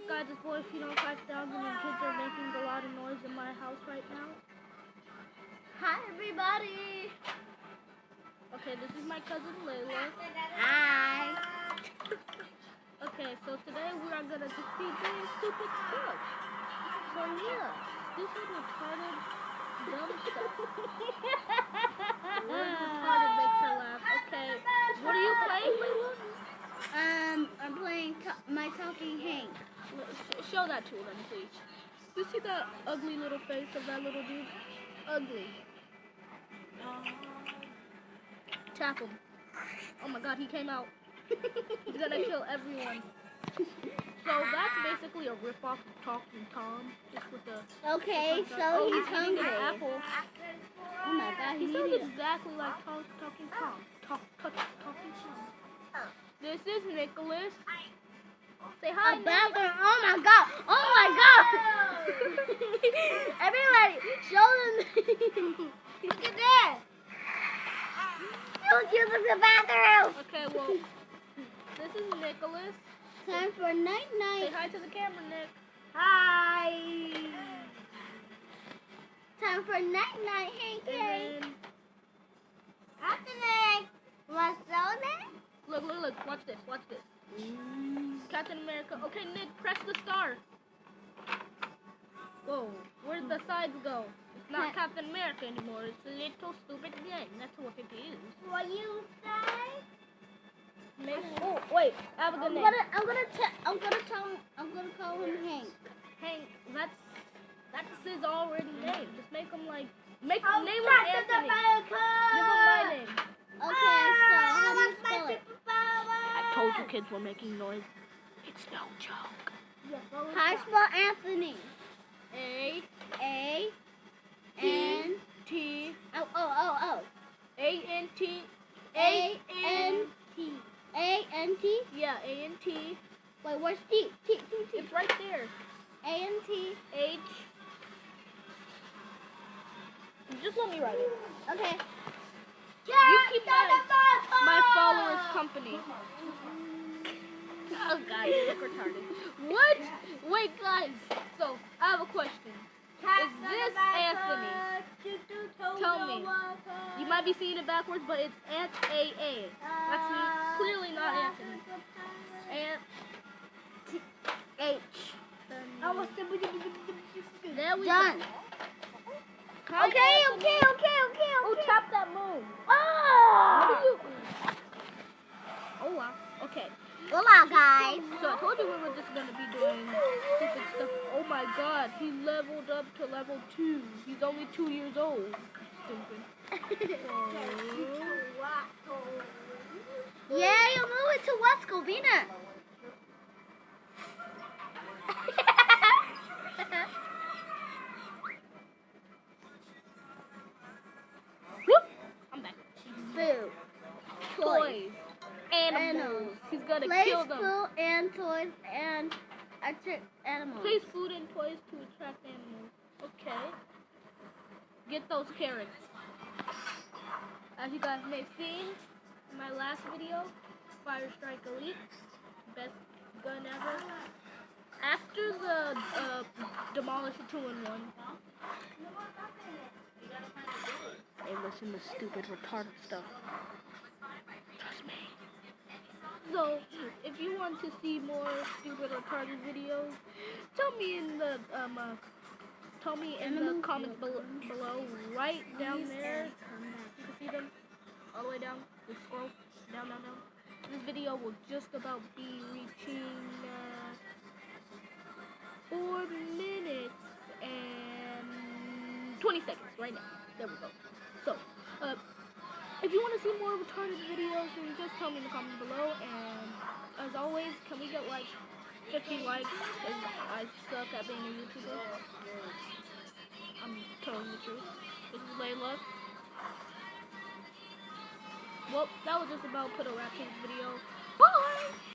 Guys, it's boy Phenom 5000 and kids are making a lot of noise in my house right now. Hi, everybody. Okay, this is my cousin Layla. Hi. Okay, so today we are gonna just be doing stupid stuff. So yeah, stupid, retarded, dumb stuff. Word retarded makes her laugh. Okay, what are you playing, Layla? I'm playing my talking Hank. Show that to them, please. You see that ugly little face of that little dude? Ugly. Tap him. Oh my god, he came out. He's gonna kill everyone. So that's basically a rip-off of Talking Tom, just with the... Okay, so he's eating hungry. an apple. Oh my god, He he's sounds eating. exactly like Talking Tom. Talking Tom. This is Nicholas. Say hi, Nick. Bathroom. Oh my god. Oh my god. Everybody, show them. Look at this. Don't use the bathroom. Okay, well, this is Nicholas. Time for night Say night. hi to the camera, Nick. Hi. Time for night night, Hank. And then, Afternoon. What's on it? look, watch this. Captain America. Okay, Nick, press the star. Whoa, where'd the sides go? It's not Captain America anymore. It's a little stupid gun. That's what it is. What you say? Oh, wait, I have a good name. I'm gonna call him Hank. Hank, that's his already name. Just make him like, name him Anthony. Give him my name. Okay, so how do you spell it? I told you kids were making noise. It's no joke. How do you spell Anthony? A N T oh A N T A N T. Yeah, A N T. Wait, where's T? T. It's right there. A N T. H. Just let me write it. Okay. You keep my followers company. Oh god, you look retarded. What? Wait, guys. So I have a question. Is this Anthony? Tell me. You might be seeing it backwards, but it's Ant A. That's clearly not Anthony. Ant H. There we Done. go. Okay. Oh, tap that moon. Oh! Oh wow. Okay. Hola, guys. So I told you we were just gonna be doing stupid stuff. Oh my god, he leveled up to level 2. He's only 2 years old. Stupid. Yeah, you're moving to West Covina. Whoop! I'm back. Food. Toys. Animals. He's gonna kill them. Food and toys and attract animals. Place food and toys to attract animals. Okay. Get those carrots. As you guys may have seen in my last video, Fire Strike Elite, best gun ever. After the Demolish 2-in-1. Hey, listen to stupid retarded stuff. Trust me. So, if you want to see more stupid retarded videos, tell me in the comments below, right down there. You can see them all the way down. Just scroll down. This video will just about be reaching 4 minutes and 20 seconds right now. There we go. So, if you want to see more retarded videos, then just tell me in the comments below. And as always, can we get like 50 likes? Because I suck at being a YouTuber. I'm telling the truth. This is Layla. Well, that was just about put a wrap to this video. Bye!